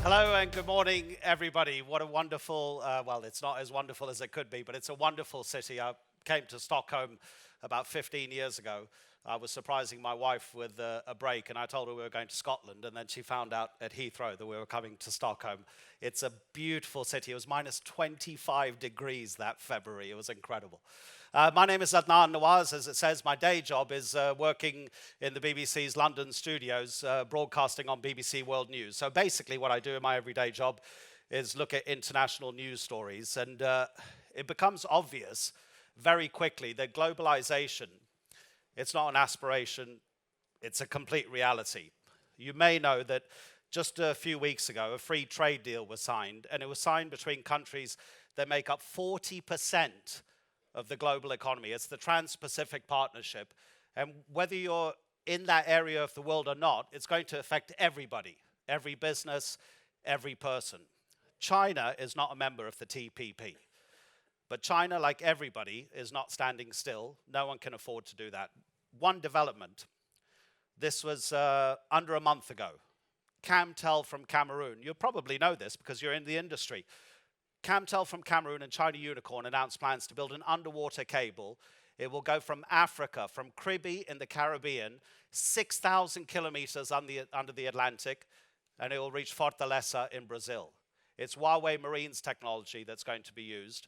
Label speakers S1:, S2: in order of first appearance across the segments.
S1: Hello and good morning, everybody. What a wonderful, well, it's not as wonderful as it could be, but it's a wonderful city. I came to Stockholm about 15 years ago. I was surprising my wife with a break, and I told her we were going to Scotland, and then she found out at Heathrow that we were coming to Stockholm. It's a beautiful city. It was minus 25 degrees that February. It was incredible. My name is Adnan Nawaz. As it says, my day job is working in the BBC's London studios, broadcasting on BBC World News. So basically what I do in my everyday job is look at international news stories. And it becomes obvious very quickly that globalization, it's not an aspiration, it's a complete reality. You may know that just a few weeks ago, a free trade deal was signed, and it was signed between countries that make up 40% of the global economy. It's the Trans-Pacific Partnership. And whether you're in that area of the world or not, it's going to affect everybody, every business, every person. China is not a member of the TPP. But China, like everybody, is not standing still. No one can afford to do that. One development. This was under a month ago. Camtel from Cameroon. You probably know this because you're in the industry. Camtel from Cameroon and China Unicorn announced plans to build an underwater cable. It will go from Africa, from Kribi in the Caribbean, 6,000 kilometers under the Atlantic, and it will reach Fortaleza in Brazil. It's Huawei Marine's technology that's going to be used,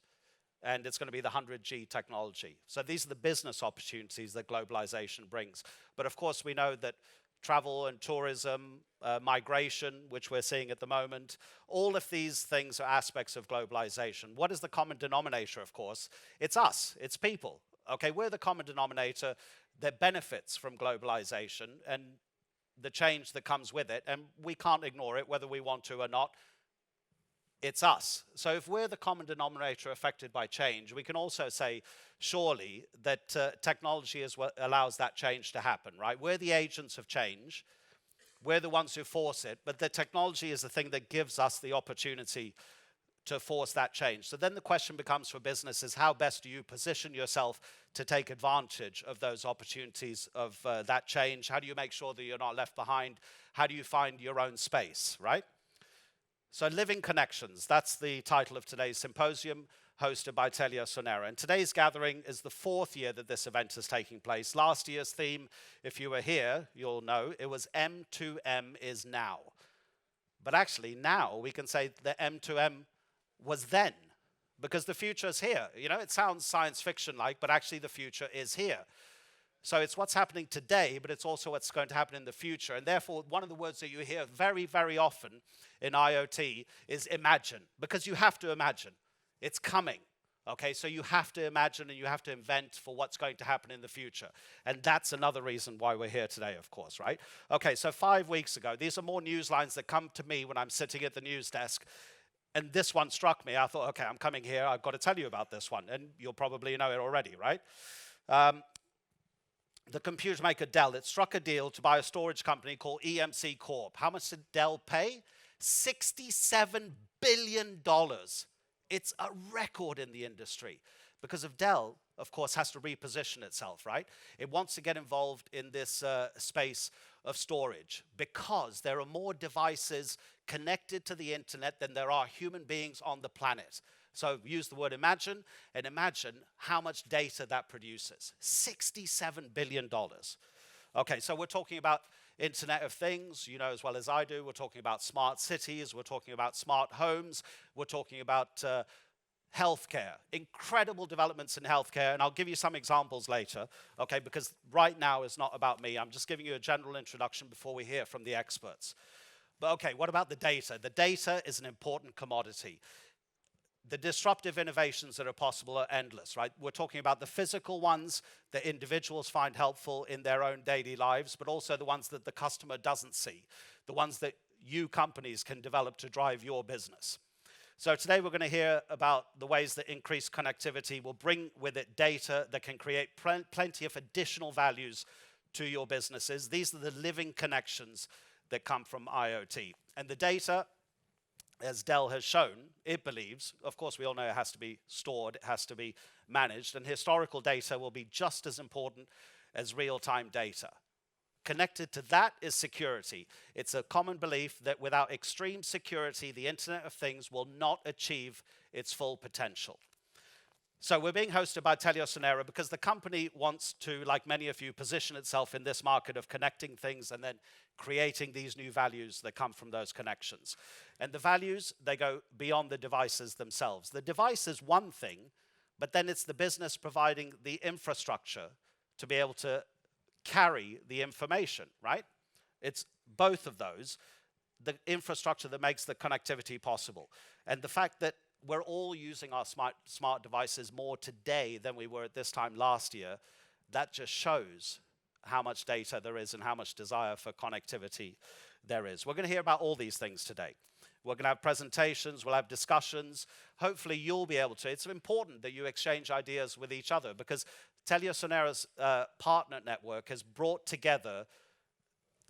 S1: and it's going to be the 100G technology. So these are the business opportunities that globalization brings. But of course, we know that travel and tourism, migration, which we're seeing at the moment, all of these things are aspects of globalization. What is the common denominator, of course? It's us, it's people. Okay, we're the common denominator that benefits from globalization and the change that comes with it, and we can't ignore it whether we want to or not. It's us. So if we're the common denominator affected by change, we can also say, surely, that technology is what allows that change to happen, right? We're the agents of change. We're the ones who force it, but the technology is the thing that gives us the opportunity to force that change. So then the question becomes for businesses, how best do you position yourself to take advantage of those opportunities of that change? How do you make sure that you're not left behind? How do you find your own space, right? So Living Connections, that's the title of today's symposium, hosted by TeliaSonera. And today's gathering is the fourth year that this event is taking place. Last year's theme, if you were here, you'll know, it was M2M is now. But actually now we can say that M2M was then, because the future is here. You know, it sounds science fiction-like, but actually the future is here. So it's what's happening today, but it's also what's going to happen in the future. And therefore, one of the words that you hear very, very often in IoT is imagine, because you have to imagine. It's coming. Okay, so you have to imagine and you have to invent for what's going to happen in the future. And that's another reason why we're here today, of course, right? Okay, so 5 weeks ago, these are more news lines that come to me when I'm sitting at the news desk. And this one struck me. I thought, okay, I'm coming here. I've got to tell you about this one. And you'll probably know it already, right? The computer maker Dell, it struck a deal to buy a storage company called EMC Corp. How much did Dell pay? $67 billion. It's a record in the industry because of Dell, of course, has to reposition itself, right? It wants to get involved in this space of storage because there are more devices connected to the internet than there are human beings on the planet. So use the word imagine, and imagine how much data that produces. $67 billion. Okay, so we're talking about Internet of Things, you know as well as I do. We're talking about smart cities. We're talking about smart homes. We're talking about healthcare. Incredible developments in healthcare, and I'll give you some examples later, okay, because right now is not about me. I'm just giving you a general introduction before we hear from the experts. But okay, what about the data? The data is an important commodity. The disruptive innovations that are possible are endless, right? We're talking about the physical ones that individuals find helpful in their own daily lives, but also the ones that the customer doesn't see, the ones that you companies can develop to drive your business. So today we're going to hear about the ways that increased connectivity will bring with it data that can create plenty of additional values to your businesses. These are the living connections that come from IoT. And the data, as Dell has shown, it believes, of course we all know it has to be stored, it has to be managed, and historical data will be just as important as real-time data. Connected to that is security. It's a common belief that without extreme security, the Internet of Things will not achieve its full potential. So we're being hosted by TeliaSonera because the company wants to, like many of you, position itself in this market of connecting things and then creating these new values that come from those connections. And the values, they go beyond the devices themselves. The device is one thing, but then it's the business providing the infrastructure to be able to carry the information, right? It's both of those, the infrastructure that makes the connectivity possible. And the fact that we're all using our smart devices more today than we were at this time last year, that just shows how much data there is and how much desire for connectivity there is. We're going to hear about all these things today. We're going to have presentations, we'll have discussions. Hopefully you'll be able to. It's important that you exchange ideas with each other because TeliaSonera's partner network has brought together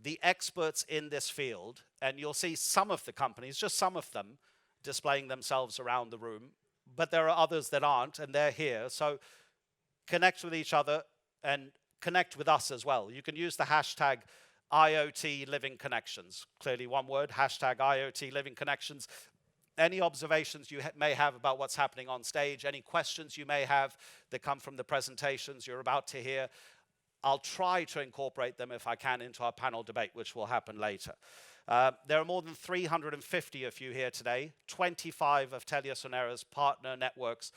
S1: the experts in this field, and you'll see some of the companies, just some of them, displaying themselves around the room, but there are others that aren't, and they're here. So connect with each other and connect with us as well. You can use the hashtag IoT Living Connections. Clearly one word, hashtag IoT Living Connections. Any observations you may have about what's happening on stage, any questions you may have that come from the presentations you're about to hear, I'll try to incorporate them if I can into our panel debate, which will happen later. There are more than 350 of you here today, 25 of TeliaSonera's partner networks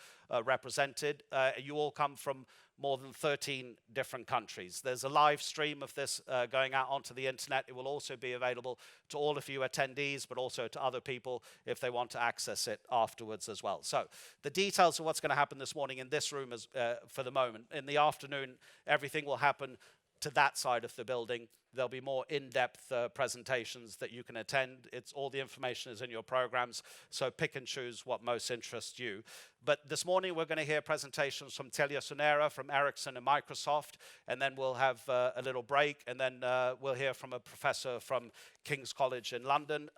S1: represented. You all come from more than 13 different countries. There's a live stream of this going out onto the internet. It will also be available to all of you attendees, but also to other people if they want to access it afterwards as well. So the details of what's going to happen this morning in this room is, for the moment. In the afternoon, everything will happen to that side of the building. There'll be more in-depth presentations that you can attend. All the information is in your programs, so pick and choose what most interests you. But this morning we're going to hear presentations from TeliaSonera, from Ericsson and Microsoft, and then we'll have a little break, and then we'll hear from a professor from King's College in London.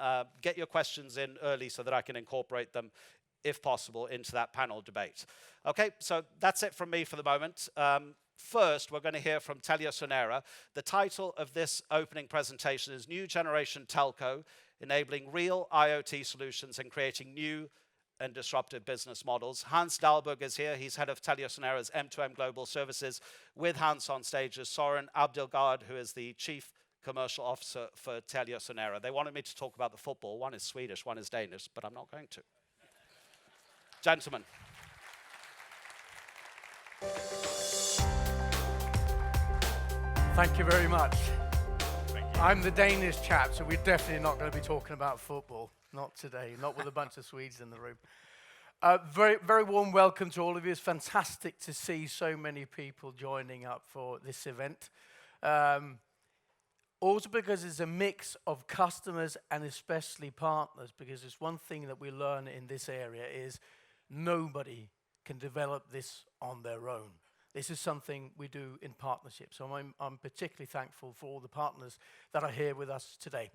S1: Get your questions in early so that I can incorporate them, if possible, into that panel debate. Okay, so that's it from me for the moment. First, we're going to hear from TeliaSonera. The title of this opening presentation is New Generation Telco, Enabling Real IoT Solutions and Creating New and Disruptive Business Models. Hans Dahlberg is here. He's head of TeliaSonera's M2M Global Services. With Hans on stage is Sören Abdelgard, who is the Chief Commercial Officer for TeliaSonera. They wanted me to talk about the football. One is Swedish, one is Danish, but I'm not going to. Gentlemen.
S2: Thank you very much. Thank you. I'm the Danish chap, so we're definitely not going to be talking about football. Not today, not with a bunch of Swedes in the room. Very, very warm welcome to all of you. It's fantastic to see so many people joining up for this event. Also because it's a mix of customers and especially partners, because it's one thing that we learn in this area is nobody can develop this on their own. This is something we do in partnership. So I'm particularly thankful for all the partners that are here with us today.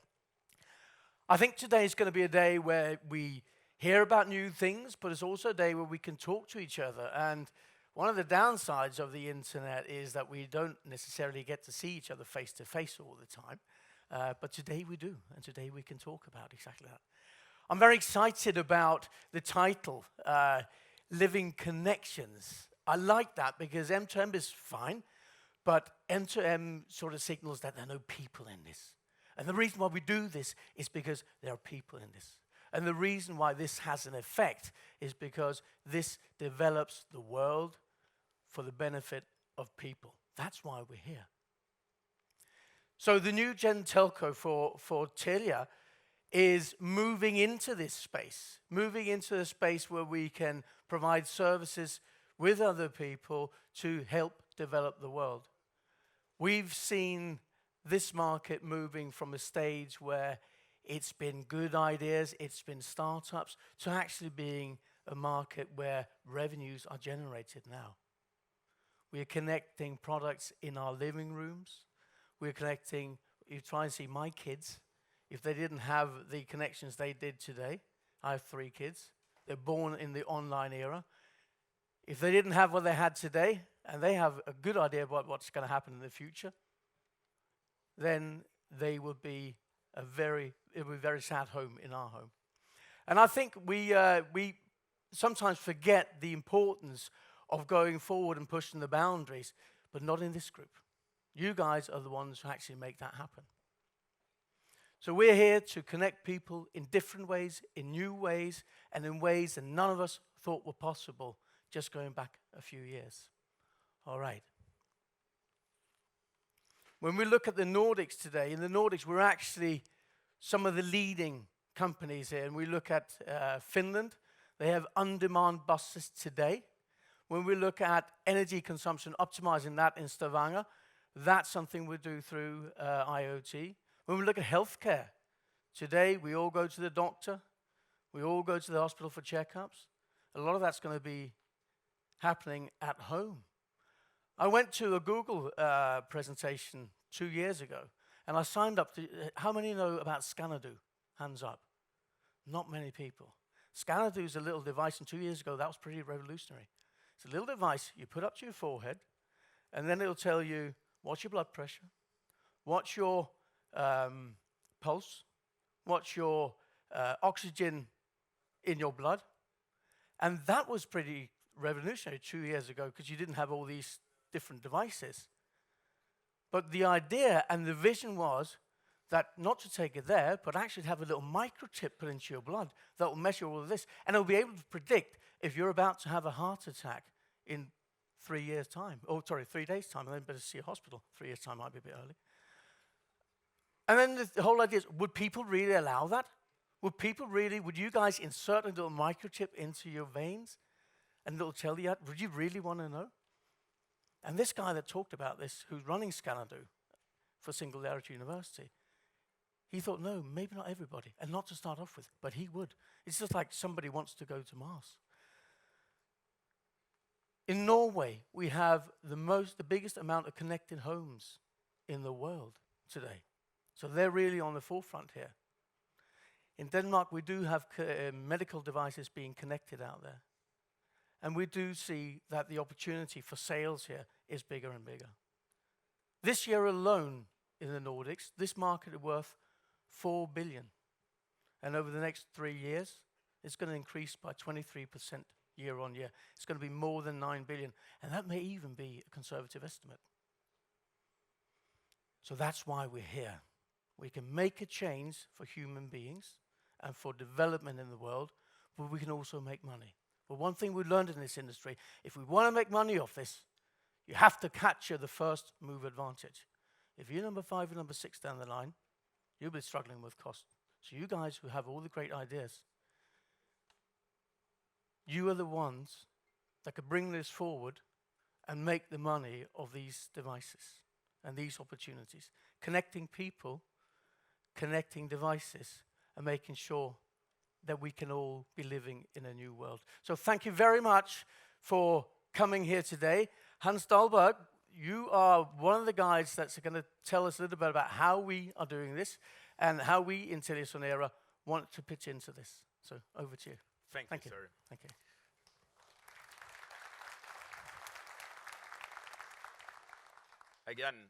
S2: I think today is going to be a day where we hear about new things, but it's also a day where we can talk to each other. And one of the downsides of the internet is that we don't necessarily get to see each other face to face all the time. But today we do, and today we can talk about exactly that. I'm very excited about the title, Living Connections. I like that because M2M is fine, but M2M sort of signals that there are no people in this. And the reason why we do this is because there are people in this. And the reason why this has an effect is because this develops the world for the benefit of people. That's why we're here. So the new Gen Telco for Telia is moving into this space, moving into a space where we can provide services with other people to help develop the world. We've seen this market moving from a stage where it's been good ideas, it's been startups, to actually being a market where revenues are generated now. We are connecting products in our living rooms. We're connecting, you try and see my kids, if they didn't have the connections they did today, I have 3 kids, they're born in the online era. If they didn't have what they had today, and they have a good idea about what's going to happen in the future, then they would be it would be a very sad home in our home. And I think we sometimes forget the importance of going forward and pushing the boundaries, but not in this group. You guys are the ones who actually make that happen. So we're here to connect people in different ways, in new ways, and in ways that none of us thought were possible just going back a few years. All right. When we look at the Nordics today, in the Nordics, we're actually some of the leading companies here. And we look at Finland, they have on-demand buses today. When we look at energy consumption, optimizing that in Stavanger, that's something we do through IoT. When we look at healthcare, today we all go to the doctor, we all go to the hospital for checkups. A lot of that's going to be happening at home. I went to a Google presentation 2 years ago, and I signed up to, how many know about Scanadu? Hands up. Not many people. Scanadu is a little device, and 2 years ago that was pretty revolutionary. It's a little device you put up to your forehead, and then it'll tell you what's your blood pressure, what's your pulse, what's your oxygen in your blood. And that was pretty revolutionary 2 years ago because you didn't have all these different devices. But the idea and the vision was that not to take it there, but actually have a little microchip put into your blood that will measure all of this. And it'll be able to predict if you're about to have a heart attack in 3 years' time. Oh, sorry, 3 days' time, and then better see a hospital. 3 years' time might be a bit early. And then the whole idea is, would people really allow that? Would you guys insert a little microchip into your veins? And it'll tell you that? Would you really want to know? And this guy that talked about this, who's running Scanadu for Singularity University, he thought, no, maybe not everybody, and not to start off with, but he would. It's just like somebody wants to go to Mars. In Norway, we have the biggest amount of connected homes in the world today. So they're really on the forefront here. In Denmark, we do have medical devices being connected out there. And we do see that the opportunity for sales here is bigger and bigger. This year alone in the Nordics, this market is worth 4 billion. And over the next 3 years, it's going to increase by 23% year on year. It's going to be more than 9 billion. And that may even be a conservative estimate. So that's why we're here. We can make a change for human beings and for development in the world, but we can also make money. But one thing we learned in this industry, if we want to make money off this, you have to capture the first move advantage. If you're number 5 or number 6 down the line, you'll be struggling with cost. So you guys who have all the great ideas, you are the ones that could bring this forward and make the money of these devices and these opportunities. Connecting people, connecting devices, and making sure that we can all be living in a new world. So thank you very much for coming here today. Hans Dahlberg, you are one of the guys that's going to tell us a little bit about how we are doing this and how we in TeliaSonera want to pitch into this. So over to you.
S3: Thank you, Sören.
S2: Thank you.
S3: Again,